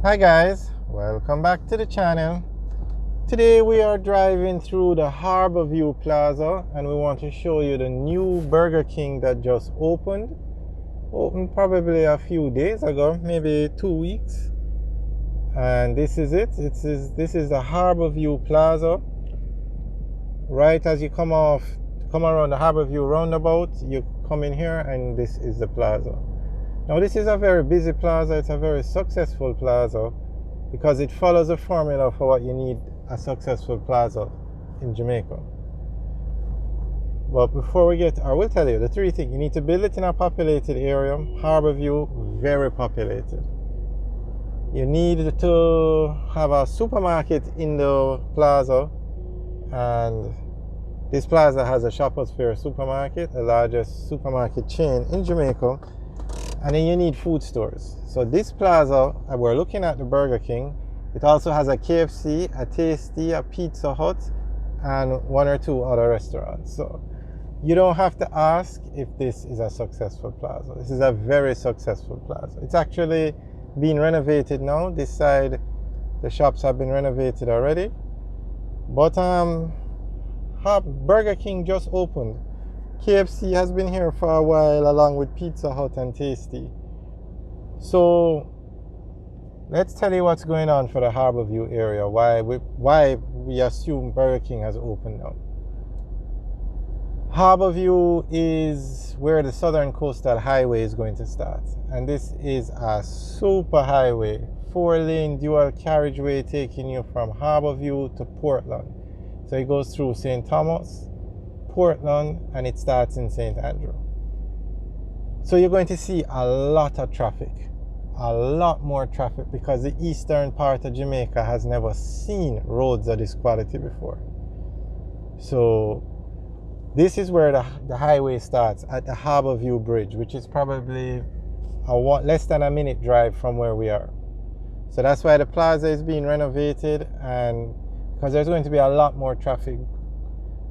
Hi guys, welcome back to the channel. Today we are driving through the Harbour View Plaza and we want to show you the new Burger King that just opened. Opened probably a few days ago, maybe 2 weeks. And this is it. This is the Harbour View Plaza. Right as you come around the Harbour View roundabout, you come in here and this is the plaza. Now this is a very busy plaza, it's a very successful plaza because it follows a formula for what you need a successful plaza in Jamaica. But before I will tell you the three things. You need to build it in a populated area. Harbour View, very populated. You need to have a supermarket in the plaza, and this plaza has a Shoppers Fair supermarket, the largest supermarket chain in Jamaica. And then you need food stores. So this plaza, we're looking at the Burger King. It also has a KFC, a Tasty, a Pizza Hut, and one or two other restaurants. So you don't have to ask if this is a successful plaza. This is a very successful plaza. It's actually being renovated now. This side, the shops have been renovated already. But Burger King just opened. KFC has been here for a while along with Pizza Hut and Tasty. So let's tell you what's going on for the Harbour View area, why we assume Burger King has opened now. Harbour View is where the Southern Coastal Highway is going to start, and this is a super highway, 4-lane dual carriageway taking you from Harbour View to Portland. So it goes through St. Thomas, Portland, and it starts in St. Andrew. So you're going to see a lot of traffic, a lot more traffic, because the eastern part of Jamaica has never seen roads of this quality before. So this is where the highway starts at the Harbour View Bridge, which is probably less than a minute drive from where we are. So that's why the plaza is being renovated, and because there's going to be a lot more traffic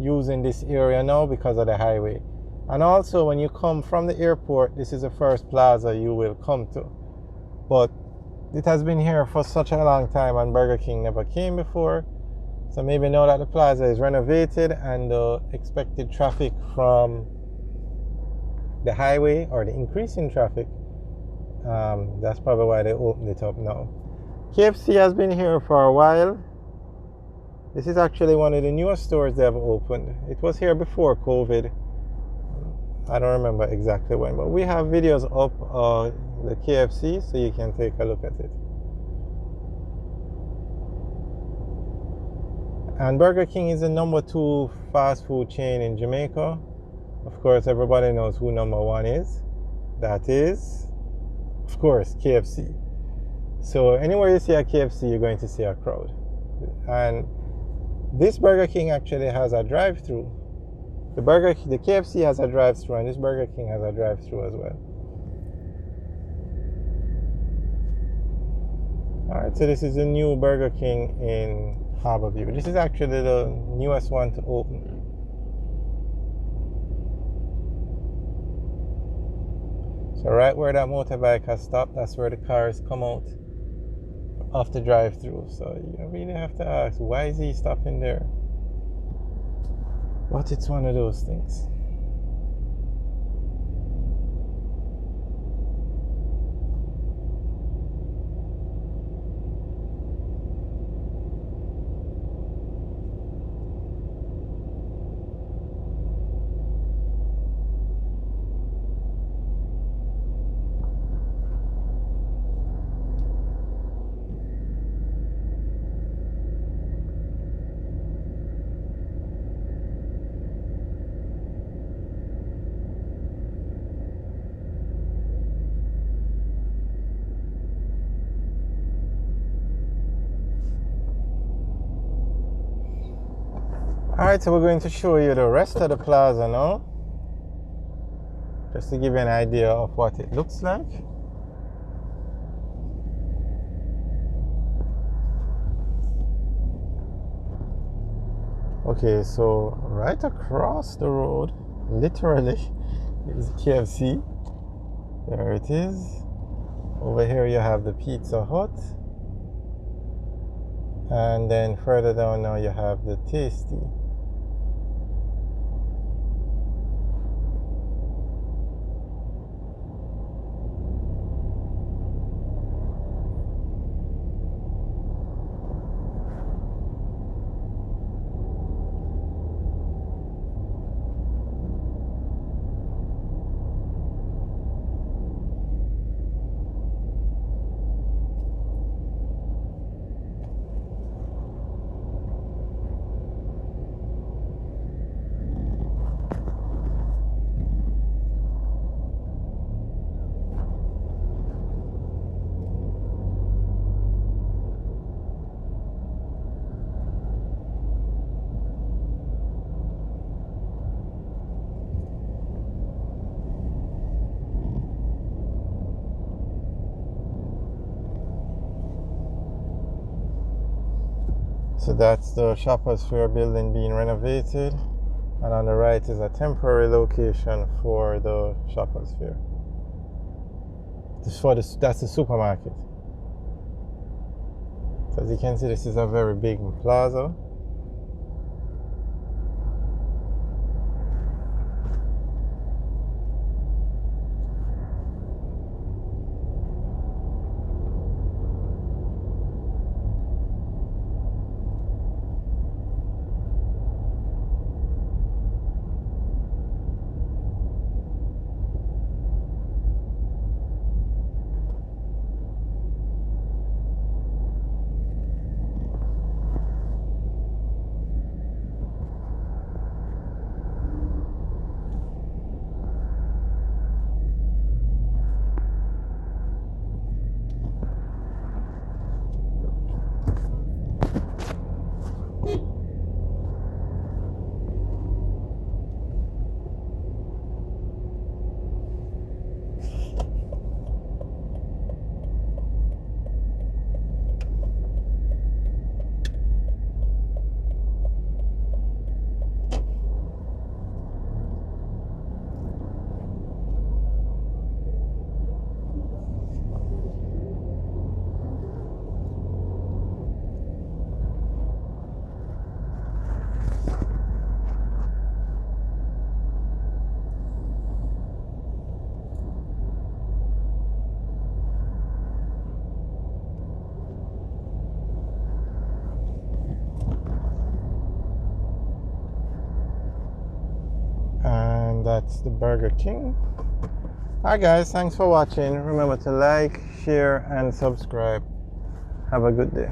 using this area now because of the highway. And also when you come from the airport, this is the first plaza you will come to. But it has been here for such a long time and Burger King never came before. So maybe now that the plaza is renovated and the expected traffic from the highway, or the increase in traffic, that's probably why they opened it up now. KFC has been here for a while. This is actually one of the newest stores they have opened. It was here before COVID. I don't remember exactly when, but we have videos up the KFC so you can take a look at it. And Burger King is the number 2 fast food chain in Jamaica. Of course, everybody knows who number 1 is. That is, of course, KFC. So anywhere you see a KFC, you're going to see a crowd. And this Burger King actually has a drive-through. The KFC has a drive-through, and this Burger King has a drive-through as well. Alright, so this is the new Burger King in Harbour View. This is actually the newest one to open. So right where that motorbike has stopped, that's where the cars come out off the drive-through. So you really have to ask, why is he stopping there? But it's one of those things. Alright, so we're going to show you the rest of the plaza now, just to give you an idea of what it looks like. Okay, so right across the road, literally, is KFC. There it is. Over here you have the Pizza Hut. And then further down now you have the Tasty. So that's the Shoppers Fair building being renovated, and on the right is a temporary location for the Shoppers Fair. That's the supermarket. So as you can see, this is a very big plaza. And that's the Burger King. Alright guys, thanks for watching. Remember to like, share and subscribe. Have a good day.